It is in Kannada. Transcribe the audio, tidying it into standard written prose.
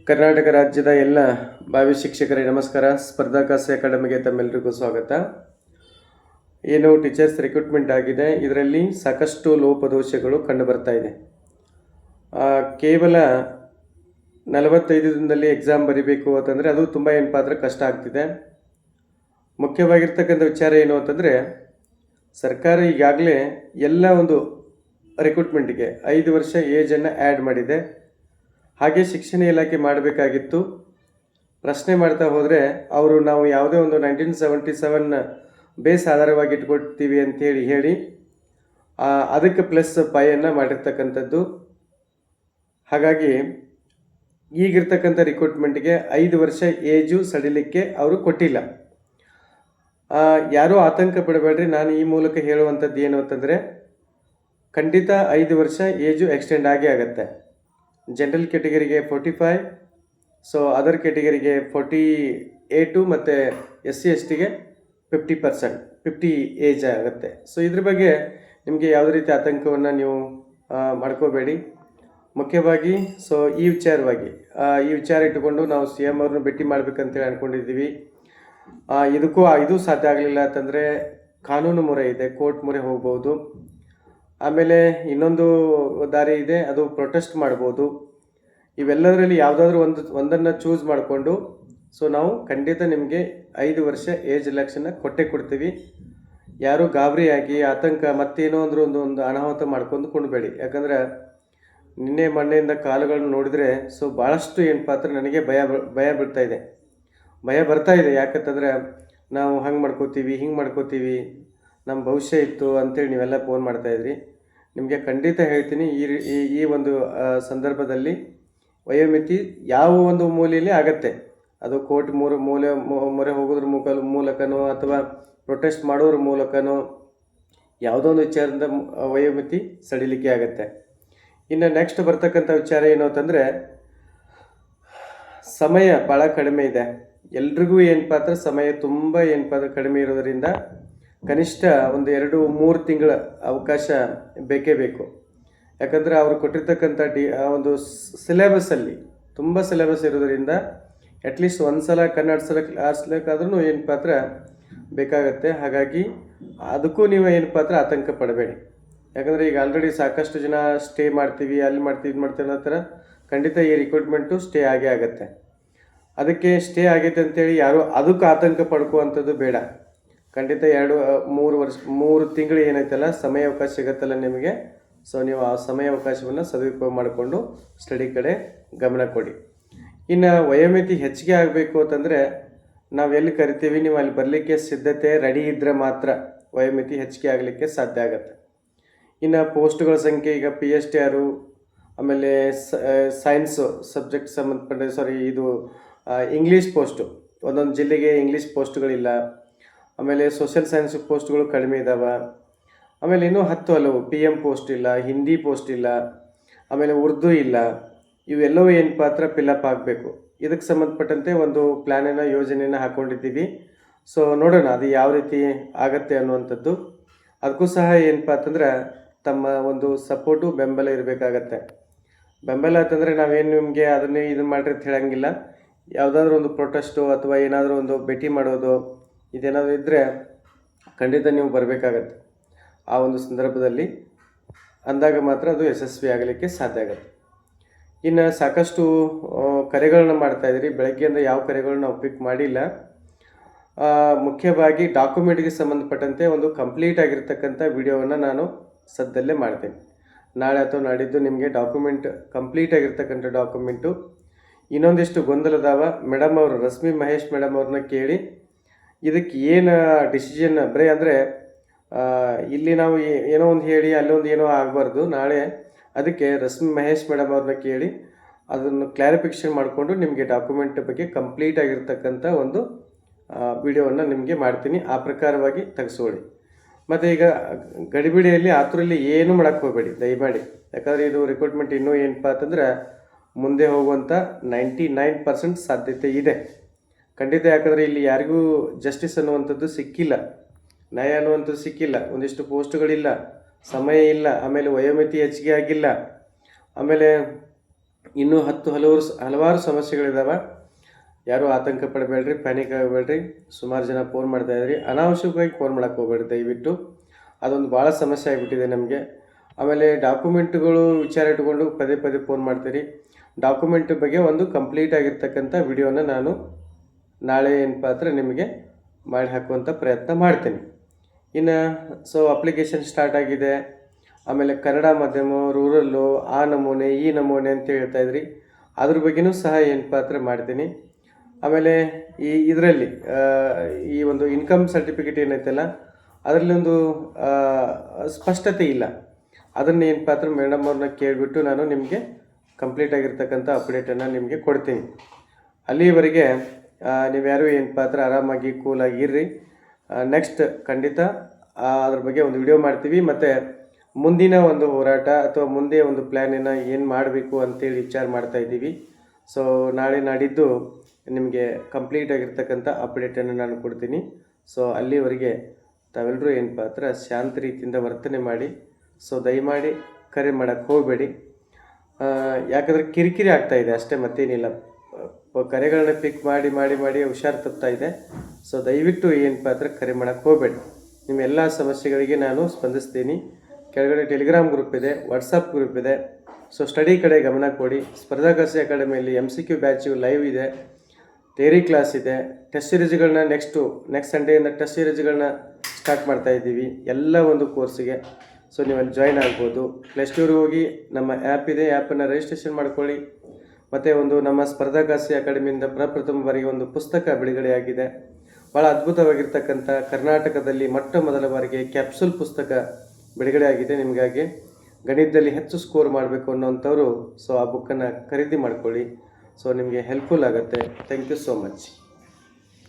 ಕರ್ನಾಟಕ ರಾಜ್ಯದ ಎಲ್ಲ ಭಾವಿ ಶಿಕ್ಷಕರಿಗೆ ನಮಸ್ಕಾರ. ಸ್ಪರ್ಧಾಕಾಶ ಅಕಾಡೆಮಿಗೆ ತಮ್ಮೆಲ್ಲರಿಗೂ ಸ್ವಾಗತ. ಏನು ಟೀಚರ್ಸ್ ರಿಕ್ರೂಟ್ಮೆಂಟ್ ಆಗಿದೆ, ಇದರಲ್ಲಿ ಸಾಕಷ್ಟು ಲೋಪದೋಷಗಳು ಕಂಡು ಬರ್ತಾ ಇದೆ. ಕೇವಲ 45 ದಿನದಲ್ಲಿ ಎಕ್ಸಾಮ್ ಬರೀಬೇಕು ಅಂತಂದರೆ ಅದು ತುಂಬ ಏನಪ್ಪ ಅಂದರೆ ಕಷ್ಟ ಆಗ್ತಿದೆ. ಮುಖ್ಯವಾಗಿರ್ತಕ್ಕಂಥ ವಿಚಾರ ಏನು ಅಂತಂದರೆ, ಸರ್ಕಾರ ಈಗಾಗಲೇ ಎಲ್ಲ ಒಂದು ರಿಕ್ರೂಟ್ಮೆಂಟ್ಗೆ 5 ವರ್ಷ ಏಜನ್ನು ಆ್ಯಡ್ ಮಾಡಿದೆ. ಹಾಗೆ ಶಿಕ್ಷಣ ಇಲಾಖೆ ಮಾಡಬೇಕಾಗಿತ್ತು. ಪ್ರಶ್ನೆ ಮಾಡ್ತಾ ಹೋದರೆ ಅವರು ನಾವು ಯಾವುದೇ ಒಂದು 1977 ಬೇಸ್ ಆಧಾರವಾಗಿ ಇಟ್ಕೊಳ್ತೀವಿ ಅಂತೇಳಿ ಹೇಳಿ ಅದಕ್ಕೆ ಪ್ಲಸ್ ಪೈಯನ್ನು ಮಾಡಿರ್ತಕ್ಕಂಥದ್ದು. ಹಾಗಾಗಿ ಈಗಿರ್ತಕ್ಕಂಥ ರಿಕ್ರೂಟ್ಮೆಂಟ್ಗೆ 5 ವರ್ಷ ಏಜು ಸಡಿಲಿಕ್ಕೆ ಅವರು ಕೊಟ್ಟಿಲ್ಲ. ಯಾರೂ ಆತಂಕ ಪಡಬೇಡ್ರಿ. ನಾನು ಈ ಮೂಲಕ ಹೇಳುವಂಥದ್ದು ಏನು ಅಂತಂದರೆ, ಖಂಡಿತ 5 ವರ್ಷ ಏಜು ಎಕ್ಸ್ಟೆಂಡ್ ಆಗೇ ಆಗುತ್ತೆ. ಜನರಲ್ ಕ್ಯಾಟಗರಿಗೆ 45, ಸೊ ಅದರ್ ಕ್ಯಾಟಗರಿಗೆ 48 ಮತ್ತು SC/ST 50% ಏಜ್ ಆಗುತ್ತೆ. ಸೊ ಇದ್ರ ಬಗ್ಗೆ ನಿಮಗೆ ಯಾವುದೇ ರೀತಿ ಆತಂಕವನ್ನು ನೀವು ಮಾಡ್ಕೋಬೇಡಿ. ಮುಖ್ಯವಾಗಿ ಸೊ ಈ ವಿಚಾರ ಇಟ್ಟುಕೊಂಡು ನಾವು CM ಅವ್ರನ್ನ ಭೇಟಿ ಮಾಡಬೇಕಂತೇಳಿ ಅಂದ್ಕೊಂಡಿದ್ದೀವಿ. ಇದು ಸಾಧ್ಯ ಆಗಲಿಲ್ಲ ಅಂತಂದರೆ ಕಾನೂನು ಮೊರೆ ಇದೆ, ಕೋರ್ಟ್ ಮೊರೆ ಹೋಗ್ಬೋದು. ಆಮೇಲೆ ಇನ್ನೊಂದು ದಾರಿ ಇದೆ, ಅದು ಪ್ರೊಟೆಸ್ಟ್ ಮಾಡ್ಬೋದು. ಇವೆಲ್ಲದರಲ್ಲಿ ಯಾವುದಾದ್ರೂ ಒಂದನ್ನು ಚೂಸ್ ಮಾಡಿಕೊಂಡು ಸೊ ನಾವು ಖಂಡಿತ ನಿಮಗೆ 5 ವರ್ಷ ಏಜ್ ರಿಲ್ಯಾಕ್ಸನ್ನ ಕೊಡ್ತೀವಿ. ಯಾರೂ ಗಾಬರಿಯಾಗಿ ಆತಂಕ ಮತ್ತೇನೋ ಅಂದರೂ ಒಂದು ಅನಾಹುತ ಮಾಡ್ಕೊಂಡುಬೇಡಿ. ಯಾಕಂದರೆ ನಿನ್ನೆ ಮೊನ್ನೆಯಿಂದ ಕಾಲುಗಳನ್ನು ನೋಡಿದರೆ ಸೊ ಭಾಳಷ್ಟು ಏನಪ್ಪ ಅಂದರೆ ನನಗೆ ಭಯ ಬರ್ತಾ ಇದೆ. ಯಾಕಂತಂದರೆ ನಾವು ಹಂಗೆ ಮಾಡ್ಕೋತೀವಿ, ಹಿಂಗೆ ಮಾಡ್ಕೋತೀವಿ, ನಮ್ಮ ಭವಿಷ್ಯ ಇತ್ತು ಅಂತೇಳಿ ನೀವೆಲ್ಲ ಫೋನ್ ಮಾಡ್ತಾಯಿದ್ರಿ. ನಿಮಗೆ ಖಂಡಿತ ಹೇಳ್ತೀನಿ, ಈ ಒಂದು ಸಂದರ್ಭದಲ್ಲಿ ವಯೋಮಿತಿ ಯಾವ ಒಂದು ಮೂಲೆಯಲ್ಲಿ ಆಗತ್ತೆ, ಅದು ಕೋರ್ಟ್ ಮೊರೆ ಹೋಗೋದ್ರ ಮೂಲಕನೋ ಅಥವಾ ಪ್ರೊಟೆಸ್ಟ್ ಮಾಡೋದ್ರ ಮೂಲಕನೋ ಯಾವುದೋ ಒಂದು ವಿಚಾರದಿಂದ ವಯೋಮಿತಿ ಸಡಿಲಿಕೆ ಆಗುತ್ತೆ. ಇನ್ನು ನೆಕ್ಸ್ಟ್ ಬರ್ತಕ್ಕಂಥ ವಿಚಾರ ಏನು ಅಂತಂದರೆ, ಸಮಯ ಭಾಳ ಕಡಿಮೆ ಇದೆ. ಎಲ್ರಿಗೂ ಏನಪ್ಪ ಅಂದರೆ ಸಮಯ ತುಂಬ ಏನಪ್ಪ ಅಂದರೆ ಕಡಿಮೆ ಇರೋದರಿಂದ ಕನಿಷ್ಠ ಒಂದು 2-3 ತಿಂಗಳ ಅವಕಾಶ ಬೇಕೇ ಬೇಕು. ಯಾಕಂದರೆ ಅವರು ಕೊಟ್ಟಿರ್ತಕ್ಕಂಥ ಒಂದು ಸಿಲೆಬಸ್ಸಲ್ಲಿ ತುಂಬ ಸಿಲೆಬಸ್ ಇರೋದರಿಂದ ಅಟ್ಲೀಸ್ಟ್ ಒಂದು ಸಲ ಕನ್ನಡ ಸಲ ಕ್ಲಾಸ್ಲಿಕ್ಕಾದ್ರೂ ಏನಪ್ಪ ಅಂದರೆ ಬೇಕಾಗತ್ತೆ. ಹಾಗಾಗಿ ಅದಕ್ಕೂ ನೀವು ಏನಪ್ಪ ಅಂದರೆ ಆತಂಕ ಪಡಬೇಡಿ. ಯಾಕಂದರೆ ಈಗ ಆಲ್ರೆಡಿ ಸಾಕಷ್ಟು ಜನ ಸ್ಟೇ ಮಾಡ್ತೀವಿ, ಅಲ್ಲಿ ಮಾಡ್ತೀವಿ, ಇದು ಮಾಡ್ತೀವಿ ಅನ್ನೋ ಥರ ಖಂಡಿತ ಈ ರಿಕ್ರೂಟ್ಮೆಂಟು ಸ್ಟೇ ಆಗೇ ಆಗುತ್ತೆ. ಅದಕ್ಕೆ ಸ್ಟೇ ಆಗೈತೆ ಅಂತೇಳಿ ಯಾರೂ ಅದಕ್ಕೆ ಆತಂಕ ಪಡ್ಕುವಂಥದ್ದು ಬೇಡ. ಖಂಡಿತ 2-3 ತಿಂಗಳು ಏನೈತಲ್ಲ ಸಮಯಾವಕಾಶ ಸಿಗುತ್ತಲ್ಲ ನಿಮಗೆ, ಸೊ ನೀವು ಆ ಸಮಯಾವಕಾಶವನ್ನು ಸದುಪಯೋಗ ಮಾಡಿಕೊಂಡು ಸ್ಟಡಿ ಕಡೆ ಗಮನ ಕೊಡಿ. ಇನ್ನು ವಯೋಮಿತಿ ಹೆಚ್ಚಿಗೆ ಆಗಬೇಕು ಅಂತಂದರೆ ನಾವು ಎಲ್ಲಿ ಕರಿತೀವಿ, ನೀವು ಅಲ್ಲಿ ಬರಲಿಕ್ಕೆ ಸಿದ್ಧತೆ ರೆಡಿ ಇದ್ದರೆ ಮಾತ್ರ ವಯೋಮಿತಿ ಹೆಚ್ಚಿಗೆ ಆಗಲಿಕ್ಕೆ ಸಾಧ್ಯ ಆಗುತ್ತೆ. ಇನ್ನು ಪೋಸ್ಟ್ಗಳ ಸಂಖ್ಯೆ ಈಗ PSTR, ಆಮೇಲೆ ಸೈನ್ಸು ಸಬ್ಜೆಕ್ಟ್ ಇದು ಇಂಗ್ಲೀಷ್ ಪೋಸ್ಟು, ಒಂದೊಂದು ಜಿಲ್ಲೆಗೆ ಇಂಗ್ಲೀಷ್ ಪೋಸ್ಟ್ಗಳಿಲ್ಲ. ಆಮೇಲೆ ಸೋಷಿಯಲ್ ಸೈನ್ಸ್ ಪೋಸ್ಟ್ಗಳು ಕಡಿಮೆ ಇದ್ದಾವೆ. ಆಮೇಲೆ ಇನ್ನೂ 10 ಹಲವು PM ಪೋಸ್ಟ್ ಇಲ್ಲ, ಹಿಂದಿ ಪೋಸ್ಟ್ ಇಲ್ಲ, ಆಮೇಲೆ ಉರ್ದು ಇಲ್ಲ. ಇವೆಲ್ಲವೂ ಏನಪ್ಪ ಹತ್ರ ಫಿಲಪ್ ಆಗಬೇಕು. ಇದಕ್ಕೆ ಸಂಬಂಧಪಟ್ಟಂತೆ ಒಂದು ಪ್ಲ್ಯಾನನ್ನು ಯೋಜನೆಯನ್ನು ಹಾಕ್ಕೊಂಡಿದ್ದೀವಿ. ಸೊ ನೋಡೋಣ ಅದು ಯಾವ ರೀತಿ ಆಗತ್ತೆ ಅನ್ನುವಂಥದ್ದು. ಅದಕ್ಕೂ ಸಹ ಏನಪ್ಪ ಅಂತಂದ್ರೆ ತಮ್ಮ ಒಂದು ಸಪೋರ್ಟು ಬೆಂಬಲ ಇರಬೇಕಾಗತ್ತೆ. ಬೆಂಬಲ ಅಂತಂದರೆ ನಾವೇನು ನಿಮಗೆ ಅದನ್ನೇ ಇದನ್ನು ಮಾಡಿರಿ ಅಂತ ಹೇಳಂಗಿಲ್ಲ. ಯಾವುದಾದ್ರೂ ಒಂದು ಪ್ರೊಟೆಸ್ಟು ಅಥವಾ ಏನಾದರೂ ಒಂದು ಭೇಟಿ ಮಾಡೋದು ಇದೇನಾದರೂ ಇದ್ದರೆ ಖಂಡಿತ ನೀವು ಬರಬೇಕಾಗತ್ತೆ. ಆ ಒಂದು ಸಂದರ್ಭದಲ್ಲಿ ಅಂದಾಗ ಮಾತ್ರ ಅದು ಯಶಸ್ವಿ ಆಗಲಿಕ್ಕೆ ಸಾಧ್ಯ ಆಗುತ್ತೆ. ಇನ್ನು ಸಾಕಷ್ಟು ಕರೆಗಳನ್ನ ಮಾಡ್ತಾಯಿದ್ರಿ. ಬೆಳಗ್ಗೆಯಿಂದ ಯಾವ ಕರೆಗಳನ್ನ ನಾವು ಪಿಕ್ ಮಾಡಿಲ್ಲ. ಮುಖ್ಯವಾಗಿ ಡಾಕ್ಯುಮೆಂಟ್ಗೆ ಸಂಬಂಧಪಟ್ಟಂತೆ ಒಂದು ಕಂಪ್ಲೀಟ್ ಆಗಿರ್ತಕ್ಕಂಥ ವಿಡಿಯೋವನ್ನು ನಾನು ಸದ್ಯದಲ್ಲೇ ಮಾಡ್ತೇನೆ. ನಾಳೆ ಅಥವಾ ನಾಡಿದ್ದು ನಿಮಗೆ ಕಂಪ್ಲೀಟ್ ಆಗಿರ್ತಕ್ಕಂಥ ಡಾಕ್ಯುಮೆಂಟು. ಇನ್ನೊಂದಿಷ್ಟು ಗೊಂದಲದಾವ ಮೇಡಮ್ ಅವರು, ರಶ್ಮಿ ಮಹೇಶ್ ಮೇಡಮ್ ಅವ್ರನ್ನ ಕೇಳಿ ಇದಕ್ಕೆ ಏನು ಡಿಸಿಷನ್ ಬರೀ ಅಂದರೆ ಇಲ್ಲಿ ನಾವು ಏನೋ ಒಂದು ಹೇಳಿ ಅಲ್ಲೊಂದು ಏನೋ ಆಗಬಾರ್ದು. ನಾಳೆ ಅದಕ್ಕೆ ರಶ್ಮಿ ಮಹೇಶ್ ಮೇಡಮ್ ಅವ್ರನ್ನ ಕೇಳಿ ಅದನ್ನು ಕ್ಲಾರಿಫಿಕೇಷನ್ ಮಾಡಿಕೊಂಡು ನಿಮಗೆ ಡಾಕ್ಯುಮೆಂಟ್ ಬಗ್ಗೆ ಕಂಪ್ಲೀಟ್ ಆಗಿರ್ತಕ್ಕಂಥ ಒಂದು ವಿಡಿಯೋವನ್ನು ನಿಮಗೆ ಮಾಡ್ತೀನಿ. ಆ ಪ್ರಕಾರವಾಗಿ ತೆಗೆಸ್ಕೊಳ್ಳಿ. ಮತ್ತು ಈಗ ಗಡಿಬಿಡಿಯಲ್ಲಿ ಆತುರಲ್ಲಿ ಏನೂ ಮಾಡೋಕ್ಕೆ ಹೋಗಬೇಡಿ ದಯಮಾಡಿ. ಯಾಕಂದರೆ ಇದು ರಿಕ್ರೂಟ್ಮೆಂಟ್ ಇನ್ನೂ ಏನಪ್ಪ ಅಂತಂದ್ರೆ ಮುಂದೆ ಹೋಗುವಂಥ 99% ಸಾಧ್ಯತೆ ಇದೆ ಖಂಡಿತ. ಯಾಕಂದರೆ ಇಲ್ಲಿ ಯಾರಿಗೂ ಜಸ್ಟಿಸ್ ಅನ್ನುವಂಥದ್ದು ಸಿಕ್ಕಿಲ್ಲ, ನ್ಯಾಯ ಅನ್ನುವಂಥದ್ದು ಸಿಕ್ಕಿಲ್ಲ. ಒಂದಿಷ್ಟು ಪೋಸ್ಟ್ಗಳಿಲ್ಲ, ಸಮಯ ಇಲ್ಲ, ಆಮೇಲೆ ವಯೋಮಿತಿ ಹೆಚ್ಚಿಗೆ ಆಗಿಲ್ಲ, ಆಮೇಲೆ ಇನ್ನೂ ಹಲವಾರು ಸಮಸ್ಯೆಗಳಿದ್ದಾವೆ. ಯಾರೂ ಆತಂಕ ಪಡಬೇಡ್ರಿ, ಪ್ಯಾನಿಕ್ ಆಗಬೇಡ್ರಿ. ಸುಮಾರು ಜನ ಫೋನ್ ಮಾಡ್ತಾಯಿದ್ರಿ, ಅನಾವಶ್ಯಕವಾಗಿ ಫೋನ್ ಮಾಡೋಕ್ಕೆ ಹೋಗ್ಬೇಡ್ರಿ ದಯವಿಟ್ಟು. ಅದೊಂದು ಭಾಳ ಸಮಸ್ಯೆ ಆಗಿಬಿಟ್ಟಿದೆ ನಮಗೆ. ಆಮೇಲೆ ಡಾಕ್ಯುಮೆಂಟ್ಗಳು ವಿಚಾರ ಇಟ್ಕೊಂಡು ಪದೇ ಪದೇ ಫೋನ್ ಮಾಡ್ತೀರಿ. ಡಾಕ್ಯುಮೆಂಟ್ ಬಗ್ಗೆ ಒಂದು ಕಂಪ್ಲೀಟ್ ಆಗಿರ್ತಕ್ಕಂಥ ವಿಡಿಯೋನ ನಾನು ನಾಳೆ ಏನಪ್ಪ ಅಂದರೆ ನಿಮಗೆ ಮಾಡಿ ಹಾಕುವಂಥ ಪ್ರಯತ್ನ ಮಾಡ್ತೀನಿ. ಇನ್ನು ಅಪ್ಲಿಕೇಶನ್ ಸ್ಟಾರ್ಟ್ ಆಗಿದೆ. ಆಮೇಲೆ ಕನ್ನಡ ಮಾಧ್ಯಮ, ರೂರಲ್ಲು, ಆ ನಮೂನೆ ಈ ನಮೂನೆ ಅಂತ ಹೇಳ್ತಾಯಿದ್ರಿ. ಅದ್ರ ಬಗ್ಗೆನೂ ಸಹ ಏನಪ್ಪ ಅಂದರೆ ಮಾಡ್ತೀನಿ. ಆಮೇಲೆ ಇದರಲ್ಲಿ ಈ ಒಂದು ಇನ್ಕಮ್ ಸರ್ಟಿಫಿಕೇಟ್ ಏನೈತಲ್ಲ, ಅದರಲ್ಲಿ ಒಂದು ಸ್ಪಷ್ಟತೆ ಇಲ್ಲ. ಅದನ್ನು ಏನಪ್ಪ ಅಂದರೆ ಮೇಡಮ್ ಅವ್ರನ್ನ ಕೇಳಿಬಿಟ್ಟು ನಾನು ನಿಮಗೆ ಕಂಪ್ಲೀಟ್ ಆಗಿರ್ತಕ್ಕಂಥ ಅಪ್ಡೇಟನ್ನು ನಿಮಗೆ ಕೊಡ್ತೀನಿ. ಅಲ್ಲಿವರೆಗೆ ನೀವ್ಯಾರು ಏನಪ್ಪ ಅಂದರೆ ಆರಾಮಾಗಿ ಕೂಲಾಗಿ ಇರ್ರಿ. ನೆಕ್ಸ್ಟ್ ಖಂಡಿತ ಅದ್ರ ಬಗ್ಗೆ ಒಂದು ವಿಡಿಯೋ ಮಾಡ್ತೀವಿ. ಮತ್ತು ಮುಂದಿನ ಒಂದು ಹೋರಾಟ ಅಥವಾ ಮುಂದೆ ಒಂದು ಪ್ಲ್ಯಾನನ್ನು ಏನು ಮಾಡಬೇಕು ಅಂತೇಳಿ ವಿಚಾರ ಮಾಡ್ತಾಯಿದ್ದೀವಿ. ನಾಳೆ ನಾಡಿದ್ದು ನಿಮಗೆ ಕಂಪ್ಲೀಟ್ ಆಗಿರ್ತಕ್ಕಂಥ ಅಪ್ಡೇಟನ್ನು ನಾನು ಕೊಡ್ತೀನಿ. ಅಲ್ಲಿವರೆಗೆ ತಾವೆಲ್ಲರೂ ಏನಪ್ಪ ಅಂದರೆ ಶಾಂತ ರೀತಿಯಿಂದ ವರ್ತನೆ ಮಾಡಿ. ದಯಮಾಡಿ ಕರೆ ಮಾಡೋಕ್ಕೆ ಹೋಗಬೇಡಿ. ಯಾಕಂದರೆ ಕಿರಿಕಿರಿ ಆಗ್ತಾಯಿದೆ ಅಷ್ಟೇ, ಮತ್ತೇನಿಲ್ಲ. ಕರೆಗಳನ್ನ ಪಿಕ್ ಮಾಡಿ ಮಾಡಿ ಮಾಡಿ ಹುಷಾರು ತಪ್ತಾಯಿದೆ. ದಯವಿಟ್ಟು ಏನಪ್ಪ ಅಂದರೆ ಕರೆ ಮಾಡೋಕ್ಕೆ ಹೋಗಬೇಡಿ. ನಿಮ್ಮ ಎಲ್ಲ ಸಮಸ್ಯೆಗಳಿಗೆ ನಾನು ಸ್ಪಂದಿಸ್ತೀನಿ. ಕೆಳಗಡೆ ಟೆಲಿಗ್ರಾಮ್ ಗ್ರೂಪ್ ಇದೆ, ವಾಟ್ಸಪ್ ಗ್ರೂಪ್ ಇದೆ. ಸ್ಟಡಿ ಕಡೆ ಗಮನ ಕೊಡಿ. ಸ್ಪರ್ಧಾಕಾಸಿ ಅಕಾಡೆಮಿಯಲ್ಲಿ MCQ ಬ್ಯಾಚು ಲೈವ್ ಇದೆ, ಥಿಯರಿ ಕ್ಲಾಸ್ ಇದೆ. ಟೆಸ್ಟ್ ಸೀರೀಸ್ಗಳನ್ನ ನೆಕ್ಸ್ಟ್ ಸಂಡೇಯಿಂದ ಟೆಸ್ಟ್ ಸೀರೀಸ್ಗಳನ್ನ ಸ್ಟಾರ್ಟ್ ಮಾಡ್ತಾಯಿದ್ದೀವಿ ಎಲ್ಲ ಒಂದು ಕೋರ್ಸಿಗೆ. ನೀವು ಅಲ್ಲಿ ಜಾಯ್ನ್ ಆಗ್ಬೋದು. ಪ್ಲೇಸ್ಟೋರಿಗೆ ಹೋಗಿ ನಮ್ಮ ಆ್ಯಪ್ ಇದೆ, ಆ್ಯಪನ್ನು ರಿಜಿಸ್ಟ್ರೇಷನ್ ಮಾಡ್ಕೊಳ್ಳಿ. ಮತ್ತು ನಮ್ಮ ಸ್ಪರ್ಧಾಕಾಸಿ ಅಕಾಡೆಮಿಯಿಂದ ಪ್ರಪ್ರಥಮ ಬಾರಿಗೆ ಒಂದು ಪುಸ್ತಕ ಬಿಡುಗಡೆಯಾಗಿದೆ. ಭಾಳ ಅದ್ಭುತವಾಗಿರ್ತಕ್ಕಂಥ ಕರ್ನಾಟಕದಲ್ಲಿ ಮೊದಲ ಬಾರಿಗೆ ಕ್ಯಾಪ್ಸೂಲ್ ಪುಸ್ತಕ ಬಿಡುಗಡೆ ಆಗಿದೆ. ನಿಮಗಾಗಿ ಗಣಿತದಲ್ಲಿ ಹೆಚ್ಚು ಸ್ಕೋರ್ ಮಾಡಬೇಕು ಅನ್ನೋವಂಥವ್ರು ಆ ಬುಕ್ಕನ್ನು ಖರೀದಿ ಮಾಡ್ಕೊಳ್ಳಿ. ನಿಮಗೆ ಹೆಲ್ಪ್ಫುಲ್ ಆಗುತ್ತೆ. Thank you so much.